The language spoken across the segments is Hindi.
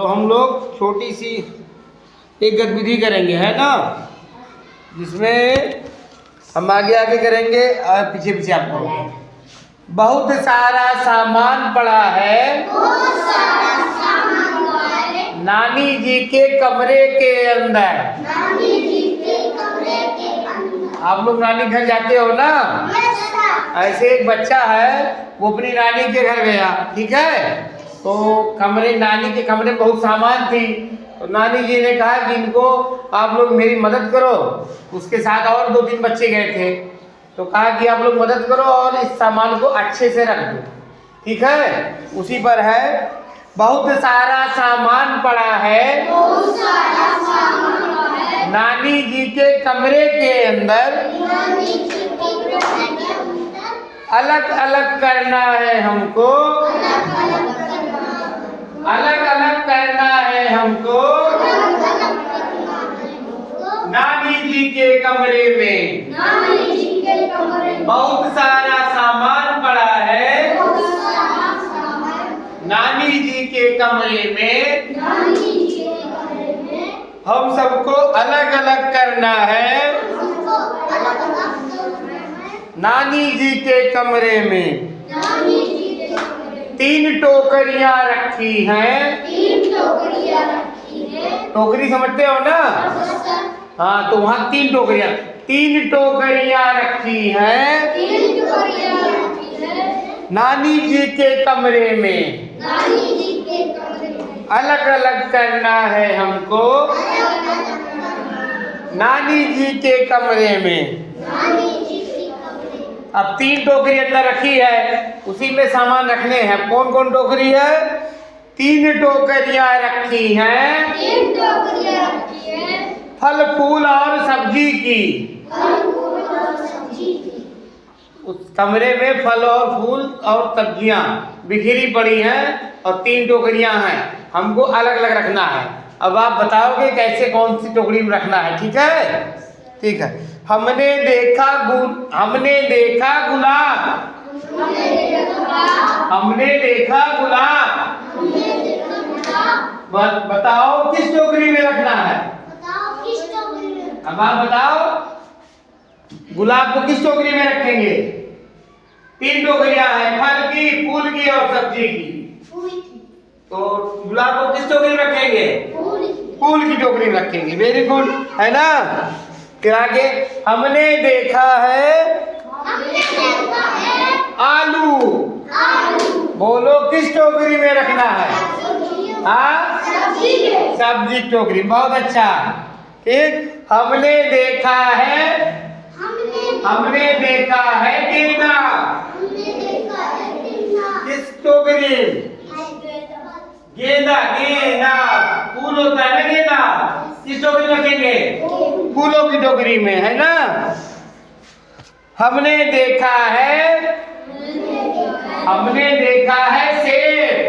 चलो हम लोग छोटी सी एक गतिविधि करेंगे, है ना, जिसमें हम आगे आगे करेंगे और पीछे पीछे आप करोगे। बहुत सारा सामान पड़ा है, नानी जी के कमरे के अंदर। आप लोग नानी घर जाते हो ना? ऐसे एक बच्चा है, वो अपनी नानी के घर गया, ठीक है। तो नानी के कमरे में बहुत सामान थी, तो नानी जी ने कहा कि इनको आप लोग मेरी मदद करो। उसके साथ और 2-3 बच्चे गए थे, तो कहा कि आप लोग मदद करो और इस सामान को अच्छे से रख दो, ठीक है। उसी पर है, बहुत सारा सामान पड़ा है, नानी जी के कमरे के अंदर, अलग अलग करना है हमको, अलग अलग करना है हमको, नानी जी के कमरे में बहुत सारा सामान पड़ा है, नानी जी के कमरे में हम सबको अलग अलग करना है, नानी जी के कमरे में 3 टोकरियां रखी हैं। टोकरी समझते हो ना? हाँ, तो वहाँ 3 टोकरियां रखी हैं, नानी जी के कमरे में अलग अलग करना है हमको, नानी जी के कमरे में। अब 3 टोकरी अंदर रखी है, उसी में सामान रखने हैं। कौन कौन टोकरी है? 3 टोकरियां रखी हैं, फल फूल और सब्जी की। उस कमरे में फल और फूल और सब्जियां बिखरी पड़ी हैं और 3 टोकरियां हैं, हमको अलग अलग रखना है। अब आप बताओगे कैसे, कौन सी टोकरी में रखना है, ठीक है? ठीक है। हमने देखा गुलाब, हमने देखा गुलाब, बताओ किस टोकरी में रखना है? अब आप बताओ, गुलाब को किस टोकरी में रखेंगे? 3 टोकरियां हैं, फल की, फूल की और सब्जी की। तो गुलाब को किस टोकरी में रखेंगे? फूल की टोकरी में रखेंगे। वेरी गुड, है ना? फिर आगे, हमने देखा है आलू, बोलो किस टोकरी में रखना है? हाँ, सब्जी टोकरी। बहुत अच्छा, ठीक। हमने देखा है गेंदा, किस टोकरी? गेंदा फूल होता है ना, गेंदा किस टोकरी में रखेंगे? फूलों की टोकरी में, है ना? हमने देखा है सेब,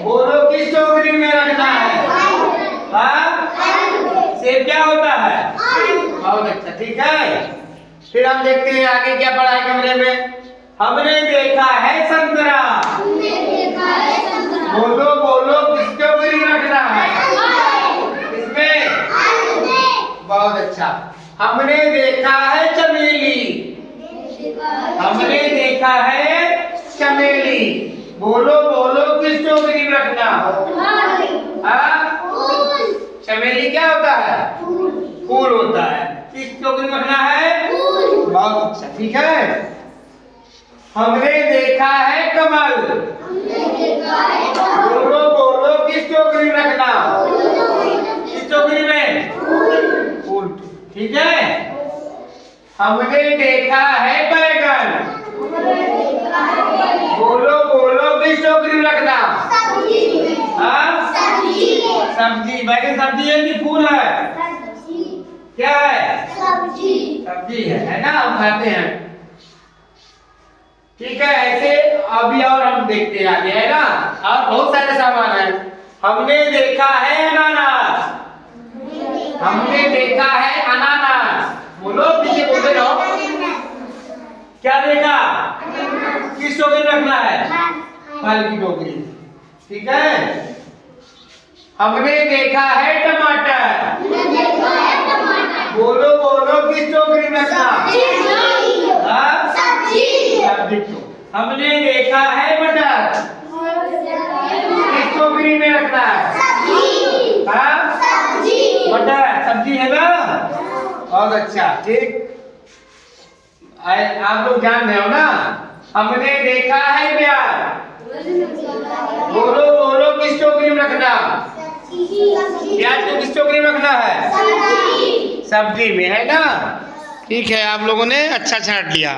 बोलो किस टोकरी में रखना है? हाँ, सेब क्या होता है? बहुत अच्छा, ठीक है। फिर हम देखते हैं आगे क्या पड़ा है कमरे में। हमने देखा है संतरा, बोलो किस टोकरी में रखना है? इसमें, बहुत अच्छा। हमने देखा है चमेली, बोलो किस टोकरी में रखना? चमेली क्या होता है? फूल होता है। किस टोकरी में रखना है? बहुत अच्छा, ठीक है। हमने देखा है कमल, बोलो किस टोकरी में रखना? किस टोकरी में? फूल, ठीक है। हमने देखा है बैगन, बोलो किस टोकरी में रखना? हाँ, सब्जी। बैगन सब्जी है कि फूल है? क्या है? सब्जी है ना, हम खाते हैं, ठीक है। ऐसे अभी और हम देखते हैं आगे, है ना? और बहुत सारे सामान है। हमने देखा है अनानास, बोलो पीछे बोलते रहो। क्या देखा? किस टोकरी में रखना है? फल की टोकरी। ठीक है। हमने देखा है टमाटर। बोलो बोलो किस टोकरी में रखना? हाँ? सब्जी। हमने देखा है मटर। किस टोकरी में रखना है? हाँ? मटर सब्जी है ना? बहुत अच्छा, ठीक। आप लोग जान रहे हो ना? हमने देखा है प्याज। बोलो बोलो किस टोकरी में रखना? प्याज को किस टोकरी में रखना है? सब्जी में, है ना? ठीक है, आप लोगों ने अच्छा छांट लिया।